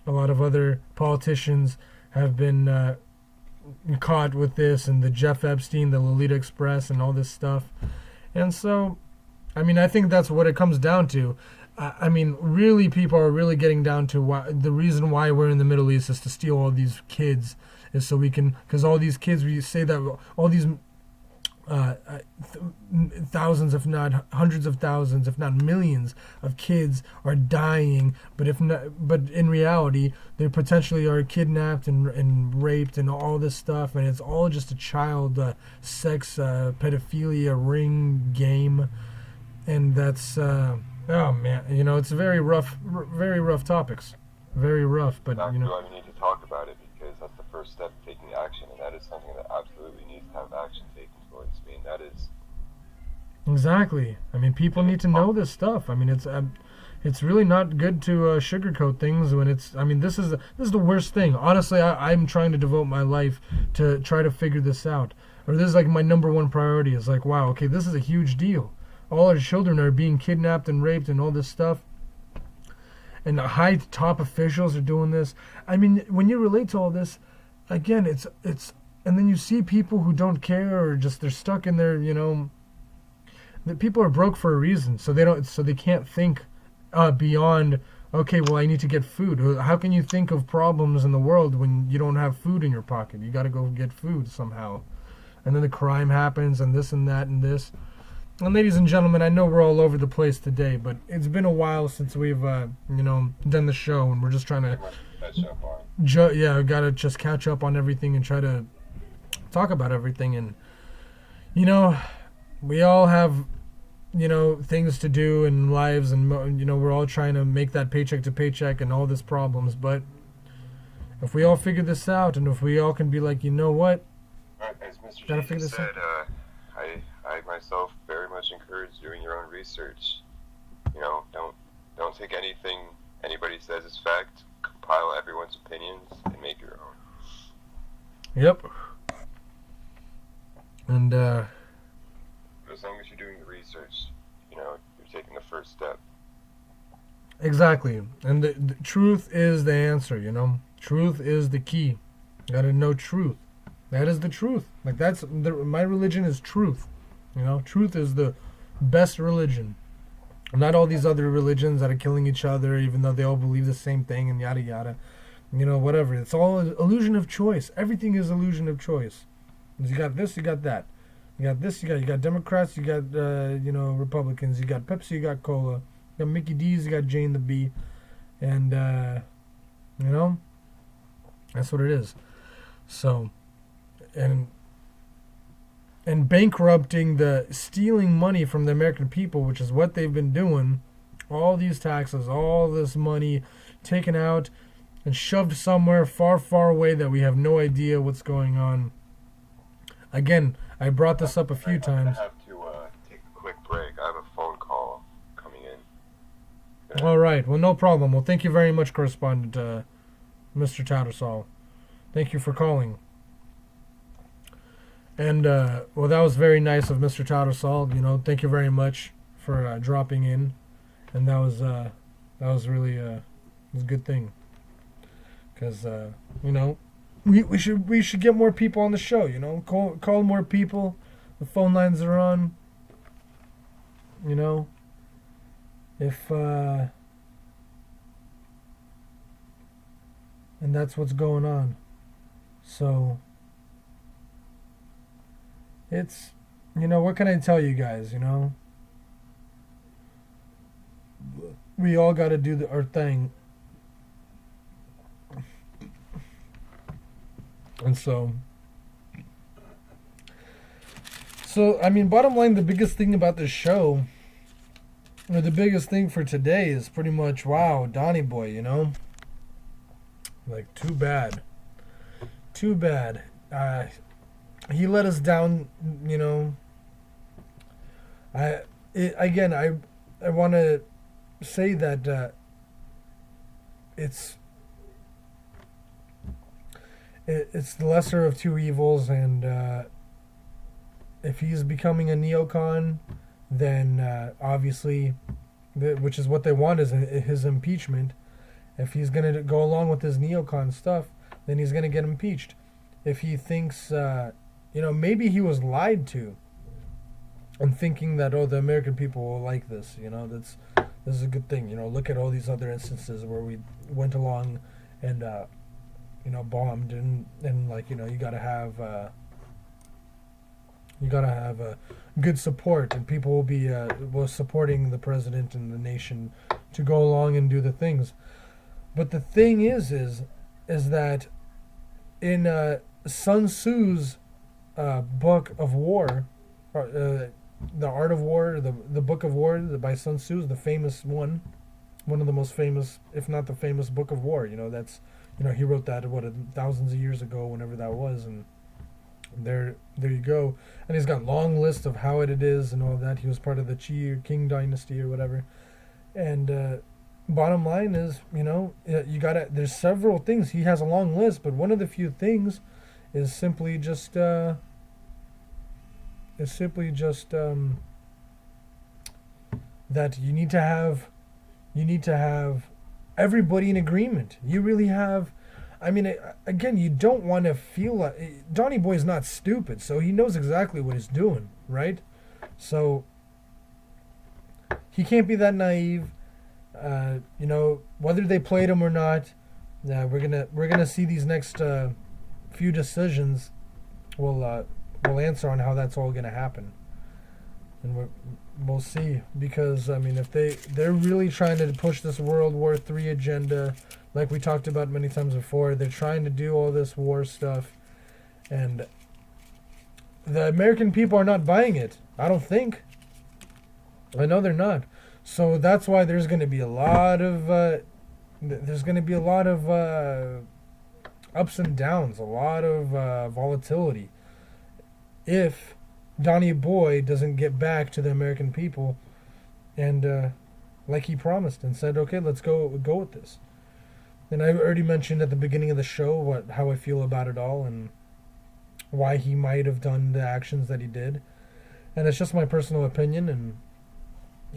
lot of other politicians have been caught with this, and the Jeff Epstein, the Lolita Express, and all this stuff. And so, I think that's what it comes down to. Really, people are really getting down to why the reason why we're in the Middle East is to steal all these kids, is so we can, because all these kids, we say that all these thousands, if not hundreds of thousands, if not millions of kids are dying, but in reality, they potentially are kidnapped and raped and all this stuff, and it's all just a child sex pedophilia ring game, and that's oh man, it's very rough topics, very rough, but That's why we need to talk about it, because that's the first step to taking action, and that is something that absolutely needs to have action taken towards. That is exactly. People need to know this stuff. It's really not good to sugarcoat things when it's. This is the worst thing. Honestly, I'm trying to devote my life to try to figure this out. Or this is like my number one priority. Is like, wow, okay, this is a huge deal. All our children are being kidnapped and raped and all this stuff. And the high top officials are doing this. When you relate to all this, again, it's. And then you see people who don't care, or just they're stuck in their, the people are broke for a reason, so they can't think beyond. Okay, well, I need to get food. How can you think of problems in the world when you don't have food in your pocket? You got to go get food somehow, and then the crime happens, and this and that and this. And ladies and gentlemen, I know we're all over the place today, but it's been a while since we've done the show, and we're just trying to gotta just catch up on everything and try to talk about everything. And we all have things to do in lives, and we're all trying to make that paycheck to paycheck and all these problems. But if we all figure this out, and if we all can be like, what, as Mr. Geezy said, I myself very much encourage doing your own research. Don't take anything anybody says as fact. Compile everyone's opinions and make your own. Yep. And as long as you're doing the research, you're taking the first step. Exactly. And the truth is the answer, Truth is the key. You gotta know truth. That is the truth. Like, my religion is truth. Truth is the best religion. Not all these other religions that are killing each other, even though they all believe the same thing and yada yada. Whatever. It's all an illusion of choice. Everything is illusion of choice. You got this, you got that. You got this, you got Democrats, you got Republicans, you got Pepsi, you got Cola, you got Mickey D's, you got Jane the Bee, and that's what it is. So, and bankrupting, stealing money from the American people, which is what they've been doing. All these taxes, all this money taken out and shoved somewhere far, far away that we have no idea what's going on. Again, I brought this up a few times. I have to take a quick break. I have a phone call coming in. All right. Well, no problem. Well, thank you very much, Correspondent Mr. Tattersall. Thank you for calling. And, that was very nice of Mr. Tattersall. Thank you very much for dropping in. And that was really it was a good thing. Because, we should get more people on the show, Call more people. The phone lines are on. If and that's what's going on. So it's what can I tell you guys, We all got to do our thing. And so, bottom line, the biggest thing about this show, or the biggest thing for today, is pretty much, wow, Donnie Boy, Like, too bad. too bad. He let us down. I again, I want to say that it's it's the lesser of two evils, and if he's becoming a neocon, then obviously, which is what they want, is his impeachment. If he's gonna go along with his neocon stuff, then he's gonna get impeached. If he thinks, maybe he was lied to, and thinking that, the American people will like this. This is a good thing. Look at all these other instances where we went along and bombed, and like, you gotta have good support, and people will be supporting the president and the nation to go along and do the things. But the thing is that in Sun Tzu's book of war, the Art of War, the Book of War by Sun Tzu, is the famous one of the most famous, if not the famous book of war. That's he wrote that thousands of years ago, whenever that was, and there you go. And he's got a long list of how it is and all that. He was part of the Qi or Qing dynasty or whatever. And bottom line is, you gotta. There's several things. He has a long list, but one of the few things is simply just that you need to have everybody in agreement. You really have. I mean, again, you don't want to feel like Donnie Boy's not stupid, so he knows exactly what he's doing, right? So he can't be that naive. Whether they played him or not, we're gonna see these next few decisions. We'll answer on how that's all gonna happen, and we'll see. Because I mean, if they're really trying to push this World War III agenda, like we talked about many times before, they're trying to do all this war stuff, and the American people are not buying it. I don't think. I know they're not. So that's why there's going to be a lot of ups and downs, a lot of volatility, if Donnie Boy doesn't get back to the American people, and like he promised and said, okay, let's go with this. And I already mentioned at the beginning of the show how I feel about it all and why he might have done the actions that he did, and it's just my personal opinion. And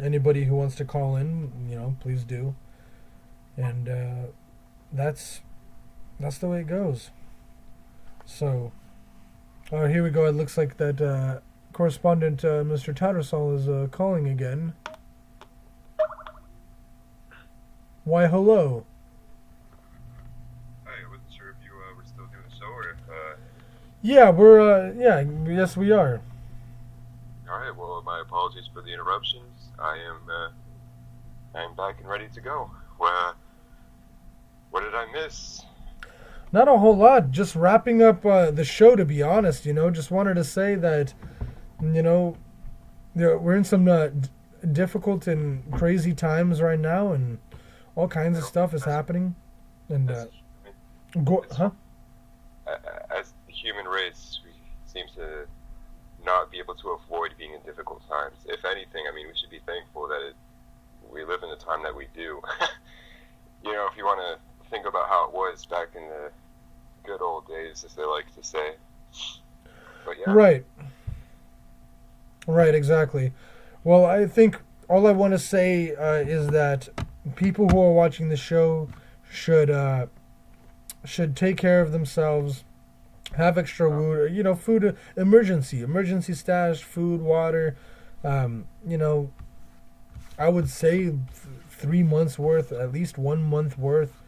anybody who wants to call in, please do. And that's the way it goes. So, here we go. It looks like that correspondent, Mr. Tattersall, is calling again. Why, hello. Hi, I wasn't sure if you were still doing the show or if... Yeah, we're, yes, we are. Alright, well, my apologies for the interruptions. I'm back and ready to go. What did I miss? Not a whole lot. Just wrapping up the show, to be honest. Just wanted to say that, we're in some difficult and crazy times right now, and all kinds of stuff is happening. And As the human race, we seem to not be able to avoid being in difficult times. If anything, I mean, we should be thankful that we live in the time that we do. If you want to think about how it was back in the good old days, as they like to say. But yeah. Right, exactly. Well, I think all I want to say is that people who are watching the show should take care of themselves. Have extra food, food, emergency stash, food, water. I would say 3 months worth, at least 1 month worth.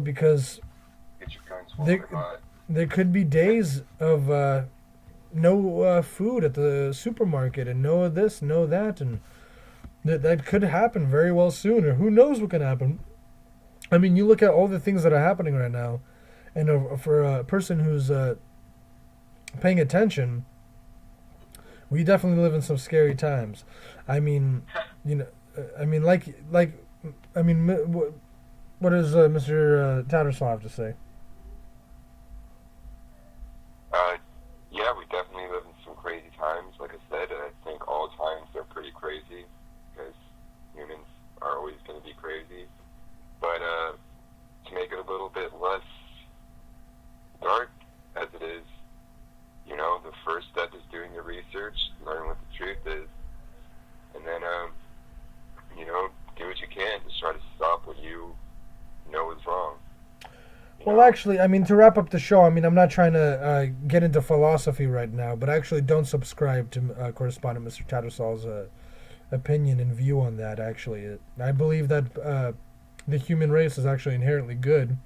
Because there could be days of no food at the supermarket, and no this, no that, and that could happen very well soon, or who knows what can happen. I mean, you look at all the things that are happening right now. And for a person who's paying attention, we definitely live in some scary times. I mean, what does Mr. Tattersall have to say? crazy. But to make it a little bit less dark as it is, the first step is doing your research, learn what the truth is, and then, do what you can to try to stop what you know is wrong. Well, actually, I mean, to wrap up the show, I mean, I'm not trying to get into philosophy right now, but I actually don't subscribe to correspondent Mr. Tattersal's opinion and view on that, actually. I believe that the human race is actually inherently good,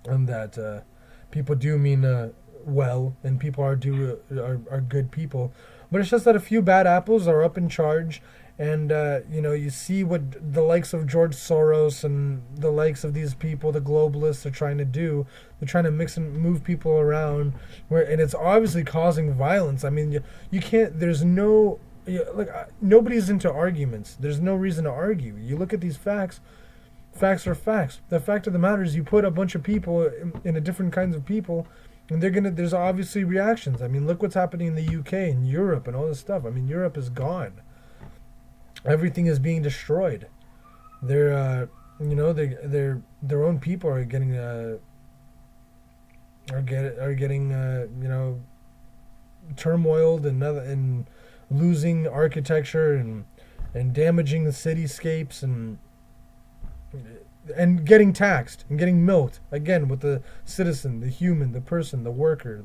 and that people do mean well, and people are good people. But it's just that a few bad apples are up in charge, and you see what the likes of George Soros and the likes of these people, the globalists, are trying to do. They're trying to mix and move people around, and it's obviously causing violence. I mean, you can't. There's no nobody's into arguments. There's no reason to argue. You look at these facts. Facts are facts. The fact of the matter is, you put a bunch of people in a different kinds of people, and there's obviously reactions. I mean, look what's happening in the UK and Europe and all this stuff. I mean, Europe is gone. Everything is being destroyed. Their own people are getting turmoiled and losing architecture and damaging the cityscapes and getting taxed and getting milked again with the citizen, the human, the person, the worker,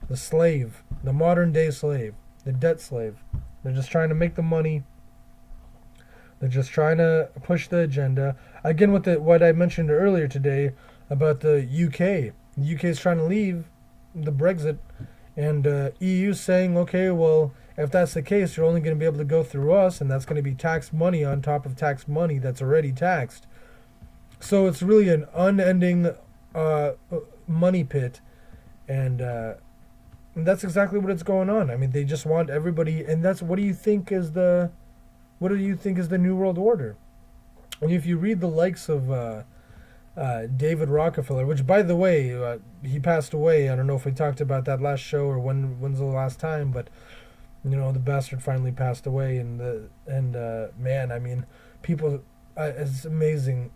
the slave, the modern day slave, the debt slave. They're just trying to make the money. They're just trying to push the agenda. Again, with what I mentioned earlier today about the UK. The UK is trying to leave the Brexit, and EU saying, okay, well, if that's the case, you're only going to be able to go through us, and that's going to be tax money on top of tax money that's already taxed. So it's really an unending money pit, and that's exactly what is going on. I mean, they just want everybody, and that's what do you think is the New World Order? And if you read the likes of David Rockefeller, which by the way, he passed away. I don't know if we talked about that last show or when's the last time, but the bastard finally passed away, and man, I mean, people, it's amazing.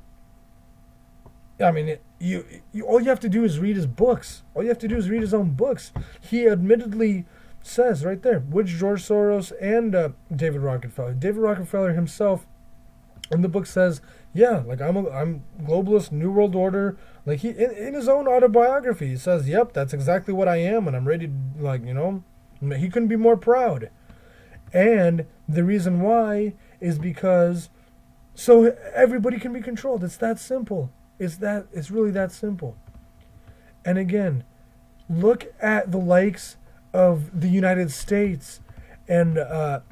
I mean, you all you have to do is read his books. All you have to do is read his own books. He admittedly says right there, which George Soros and David Rockefeller. David Rockefeller himself in the book says, yeah, like I'm globalist, New World Order. Like he in his own autobiography, he says, yep, that's exactly what I am, and I'm ready to, he couldn't be more proud. And the reason why is because so everybody can be controlled. It's that simple. It's really that simple. And again, look at the likes of the United States and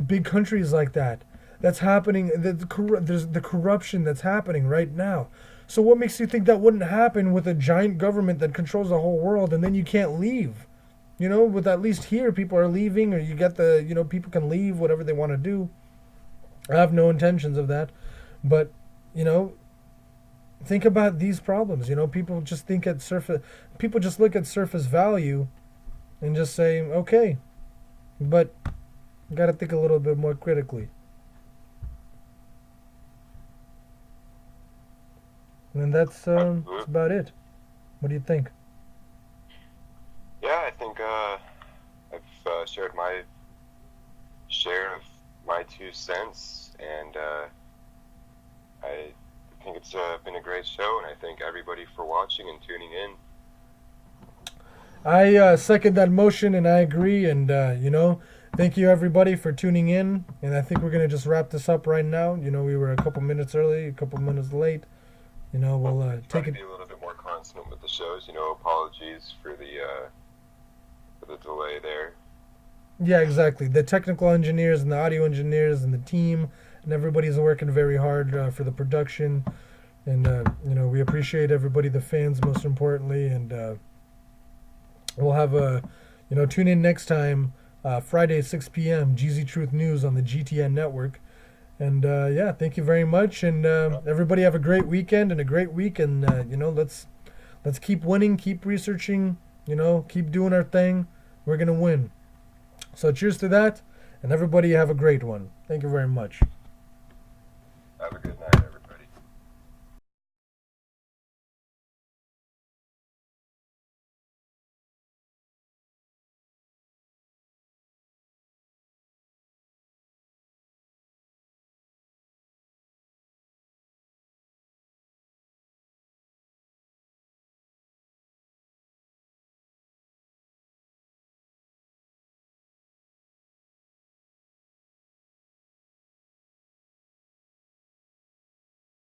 big countries like that. That's happening. There's the corruption that's happening right now. So what makes you think that wouldn't happen with a giant government that controls the whole world, and then you can't leave? With at least here, people are leaving, or you get people can leave whatever they want to do. I have no intentions of that, but think about these problems. People just people just look at surface value and just say, okay, but you got to think a little bit more critically. And that's about it. What do you think? Yeah, I think I've shared my share of my 2 cents, and I think it's been a great show, and I thank everybody for watching and tuning in. I second that motion, and I agree, and thank you everybody for tuning in, and I think we're gonna just wrap this up right now. We were a couple minutes early, a couple minutes late. We'll take it. Be a little bit more constant with the shows. Apologies for the delay there. Yeah, exactly. The technical engineers and the audio engineers and the team and everybody's working very hard for the production, and we appreciate everybody, the fans most importantly, and we'll have tune in next time, Friday 6 p.m. Geezy Truth News on the GTN network. And thank you very much, and everybody have a great weekend and a great week, and let's keep winning, keep researching, keep doing our thing. We're gonna win. So cheers to that, and everybody have a great one. Thank you very much.